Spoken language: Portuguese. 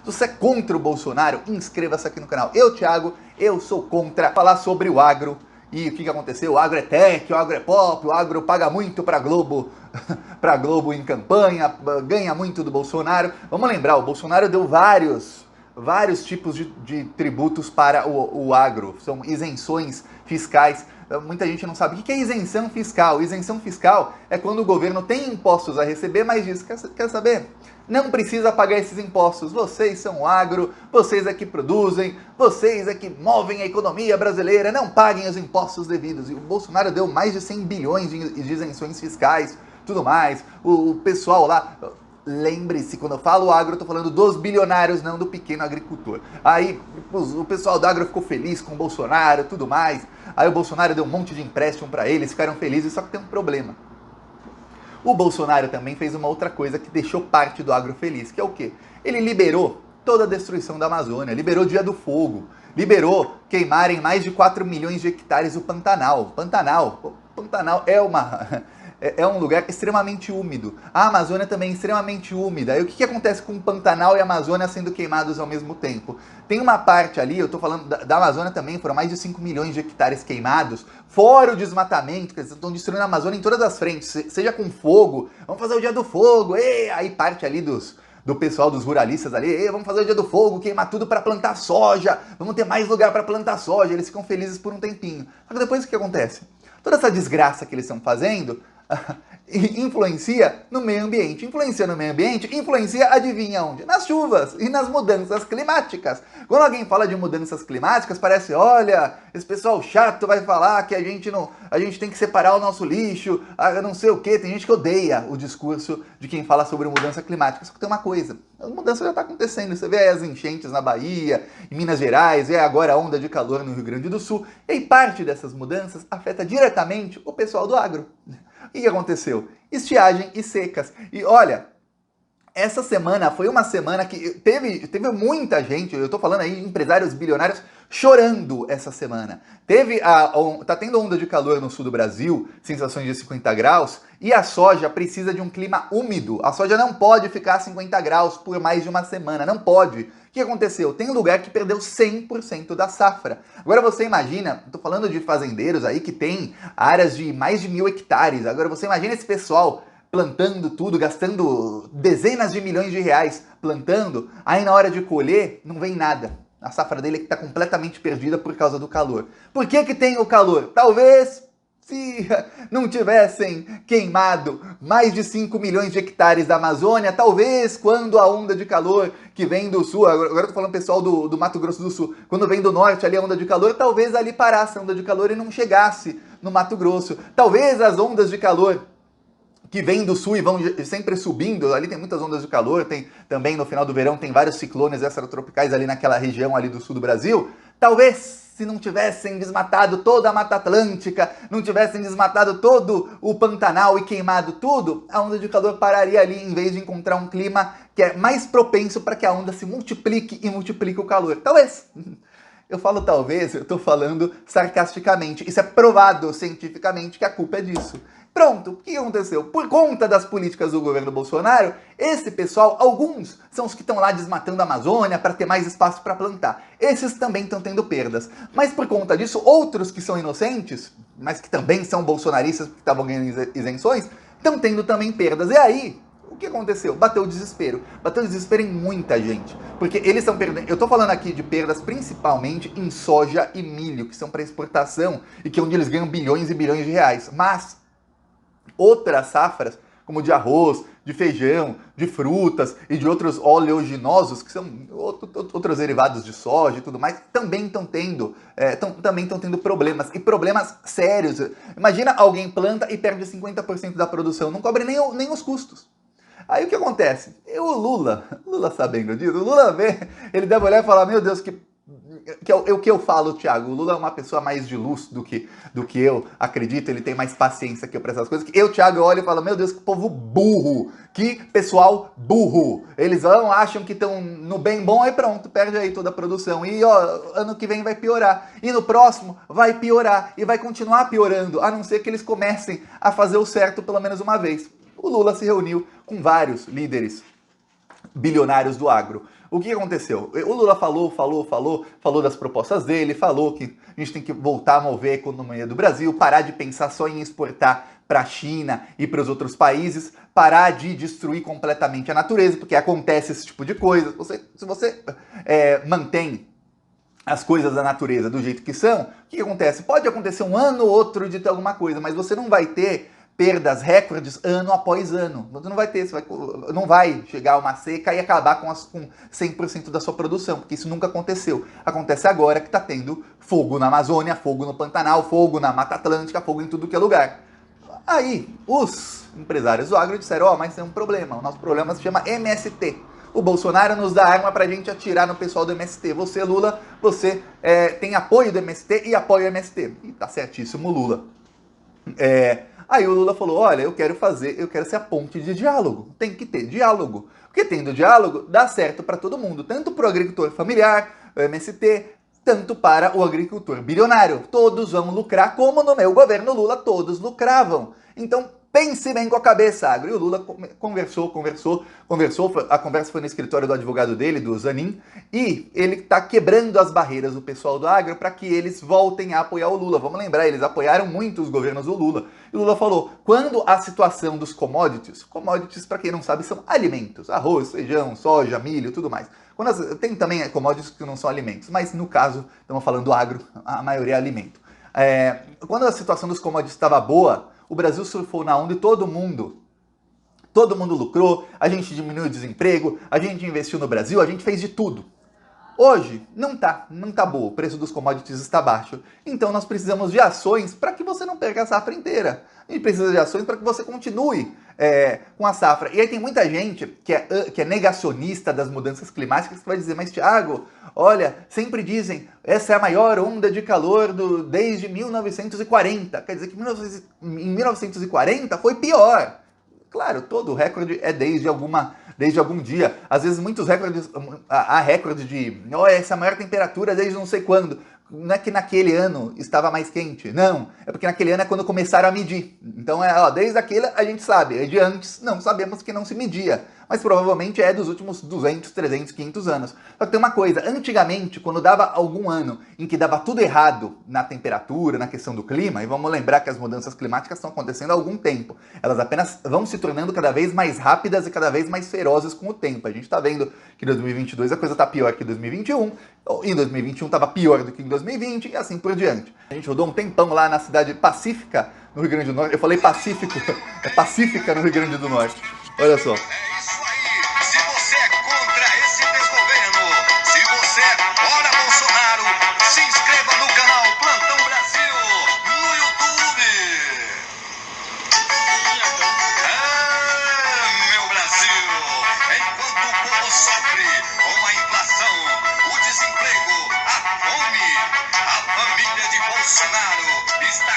Se você é contra o Bolsonaro, inscreva-se aqui no canal. Eu, Thiago, eu sou contra falar sobre o agro. E o que aconteceu? O agro é tech, o agro é pop, o agro paga muito pra Globo, pra Globo em campanha, ganha muito do Bolsonaro. Vamos lembrar, o Bolsonaro deu vários tipos de tributos para o agro. São isenções fiscais. Muita gente não sabe o que é isenção fiscal. Isenção fiscal é quando o governo tem impostos a receber, mas diz, quer saber? Não precisa pagar esses impostos. Vocês são o agro, vocês é que produzem, vocês é que movem a economia brasileira, não paguem os impostos devidos. E o Bolsonaro deu mais de 100 bilhões de isenções fiscais, tudo mais. O pessoal lá... Lembre-se, quando eu falo agro, eu tô falando dos bilionários, não do pequeno agricultor. Aí o pessoal do agro ficou feliz com o Bolsonaro, tudo mais. Aí o Bolsonaro deu um monte de empréstimo para eles, ficaram felizes, só que tem um problema. O Bolsonaro também fez uma outra coisa que deixou parte do agro feliz, que é o quê? Ele liberou toda a destruição da Amazônia, liberou o Dia do Fogo, liberou queimarem mais de 4 milhões de hectares o Pantanal. Pantanal é um lugar extremamente úmido. A Amazônia também é extremamente úmida. E o que acontece com o Pantanal e a Amazônia sendo queimados ao mesmo tempo? Tem uma parte ali, eu estou falando da Amazônia também, foram mais de 5 milhões de hectares queimados, fora o desmatamento, que eles estão destruindo a Amazônia em todas as frentes, seja com fogo, vamos fazer o Dia do Fogo, aí parte ali do pessoal dos ruralistas ali, vamos fazer o Dia do Fogo, queimar tudo para plantar soja, vamos ter mais lugar para plantar soja, eles ficam felizes por um tempinho. Só que depois o que acontece? Toda essa desgraça que eles estão fazendo influencia no meio ambiente. Influencia no meio ambiente, influencia, adivinha onde? Nas chuvas e nas mudanças climáticas. Quando alguém fala de mudanças climáticas, parece, olha, esse pessoal chato vai falar que a gente tem que separar o nosso lixo, não sei o que. Tem gente que odeia o discurso de quem fala sobre mudança climática. Só que tem uma coisa, a mudança já está acontecendo. Você vê aí as enchentes na Bahia, em Minas Gerais, vê agora a onda de calor no Rio Grande do Sul. E aí parte dessas mudanças afeta diretamente o pessoal do agro. O que aconteceu? Estiagem e secas. E olha, essa semana foi uma semana que teve muita gente, eu tô falando aí de empresários bilionários chorando essa semana. Tá tendo onda de calor no sul do Brasil, sensações de 50 graus, e a soja precisa de um clima úmido. A soja não pode ficar a 50 graus por mais de uma semana, não pode. O que aconteceu? Tem um lugar que perdeu 100% da safra. Agora você imagina, tô falando de fazendeiros aí que tem áreas de mais de 1.000 hectares. Agora você imagina esse pessoal plantando tudo, gastando dezenas de milhões de reais plantando, aí na hora de colher não vem nada. A safra dele está completamente perdida por causa do calor. Por que tem o calor? Talvez se não tivessem queimado mais de 5 milhões de hectares da Amazônia, talvez quando a onda de calor que vem do sul, agora eu tô falando pessoal do Mato Grosso do Sul, quando vem do norte ali a onda de calor, talvez ali parasse a onda de calor e não chegasse no Mato Grosso. Talvez as ondas de calor que vêm do sul e vão sempre subindo, ali tem muitas ondas de calor, tem também no final do verão tem vários ciclones extratropicais ali naquela região ali do sul do Brasil, talvez se não tivessem desmatado toda a Mata Atlântica, não tivessem desmatado todo o Pantanal e queimado tudo, a onda de calor pararia ali em vez de encontrar um clima que é mais propenso para que a onda se multiplique e multiplique o calor. Talvez. Eu falo talvez, eu estou falando sarcasticamente. Isso é provado cientificamente que a culpa é disso. Pronto, o que aconteceu? Por conta das políticas do governo Bolsonaro, esse pessoal, alguns são os que estão lá desmatando a Amazônia para ter mais espaço para plantar. Esses também estão tendo perdas. Mas por conta disso, outros que são inocentes, mas que também são bolsonaristas porque estavam ganhando isenções, estão tendo também perdas. E aí, o que aconteceu? Bateu o desespero. Bateu o desespero em muita gente. Porque eles estão perdendo... Eu estou falando aqui de perdas principalmente em soja e milho, que são para exportação e que é onde eles ganham bilhões e bilhões de reais. Mas outras safras, como de arroz, de feijão, de frutas e de outros oleaginosos, que são outros derivados de soja e tudo mais, também estão tendo, problemas, e problemas sérios. Imagina alguém planta e perde 50% da produção, não cobre nem os custos. Aí o que acontece? O Lula sabendo disso, o Lula vê, ele deve olhar e falar, meu Deus, o que eu falo, Thiago, o Lula é uma pessoa mais de luz do que eu acredito, ele tem mais paciência que eu para essas coisas. Eu, Thiago, eu olho e falo, meu Deus, que povo burro, que pessoal burro. Eles acham que estão no bem bom, aí pronto, perde aí toda a produção. E ó, ano que vem vai piorar. E no próximo vai piorar. E vai continuar piorando, a não ser que eles comecem a fazer o certo pelo menos uma vez. O Lula se reuniu com vários líderes bilionários do agro. O que aconteceu? O Lula falou das propostas dele, falou que a gente tem que voltar a mover a economia do Brasil, parar de pensar só em exportar para a China e para os outros países, parar de destruir completamente a natureza, porque acontece esse tipo de coisa. Se você mantém as coisas da natureza do jeito que são, o que acontece? Pode acontecer um ano ou outro de ter alguma coisa, mas você não vai ter perdas recordes ano após ano. Você não vai ter, não vai chegar a uma seca e acabar com 100% da sua produção, porque isso nunca aconteceu. Acontece agora que está tendo fogo na Amazônia, fogo no Pantanal, fogo na Mata Atlântica, fogo em tudo que é lugar. Aí, os empresários do agro disseram, mas tem um problema, o nosso problema se chama MST. O Bolsonaro nos dá arma pra gente atirar no pessoal do MST. Você, Lula, você tem apoio do MST e apoia o MST. E tá certíssimo, Lula. Aí o Lula falou, olha, eu quero ser a ponte de diálogo. Tem que ter diálogo. Porque tendo diálogo, dá certo para todo mundo. Tanto para o agricultor familiar, o MST, tanto para o agricultor bilionário. Todos vão lucrar, como no meu governo Lula todos lucravam. Então, pense bem com a cabeça, agro. E o Lula conversou. A conversa foi no escritório do advogado dele, do Zanin, e ele está quebrando as barreiras do pessoal do agro para que eles voltem a apoiar o Lula. Vamos lembrar, eles apoiaram muito os governos do Lula. E o Lula falou, quando a situação dos commodities, para quem não sabe, são alimentos, arroz, feijão, soja, milho, tudo mais. Tem também commodities que não são alimentos, mas no caso, estamos falando do agro, a maioria é alimento. Quando a situação dos commodities estava boa, o Brasil surfou na onda e todo mundo lucrou, a gente diminuiu o desemprego, a gente investiu no Brasil, a gente fez de tudo. Hoje, não tá boa, o preço dos commodities está baixo. Então nós precisamos de ações para que você não perca a safra inteira. A gente precisa de ações para que você continue com a safra. E aí tem muita gente que é negacionista das mudanças climáticas que vai dizer, mas Thiago, olha, sempre dizem, essa é a maior onda de calor desde 1940. Quer dizer que em 1940 foi pior. Claro, todo recorde é desde algum dia. Às vezes muitos recordes, há recorde de, essa é a maior temperatura desde não sei quando. Não é que naquele ano estava mais quente, não. É porque naquele ano é quando começaram a medir. Então, desde aquele a gente sabe. De antes, não sabemos que não se media. Mas provavelmente é dos últimos 200, 300, 500 anos. Só que tem uma coisa, antigamente, quando dava algum ano em que dava tudo errado na temperatura, na questão do clima, e vamos lembrar que as mudanças climáticas estão acontecendo há algum tempo. Elas apenas vão se tornando cada vez mais rápidas e cada vez mais ferozes com o tempo. A gente está vendo que em 2022 a coisa está pior que em 2021, em 2021 estava pior do que em 2020 e assim por diante. A gente rodou um tempão lá na cidade Pacífica, no Rio Grande do Norte. Eu falei Pacífico, é Pacífica no Rio Grande do Norte. Olha só. Sofre com a inflação, o desemprego, a fome, a família de Bolsonaro está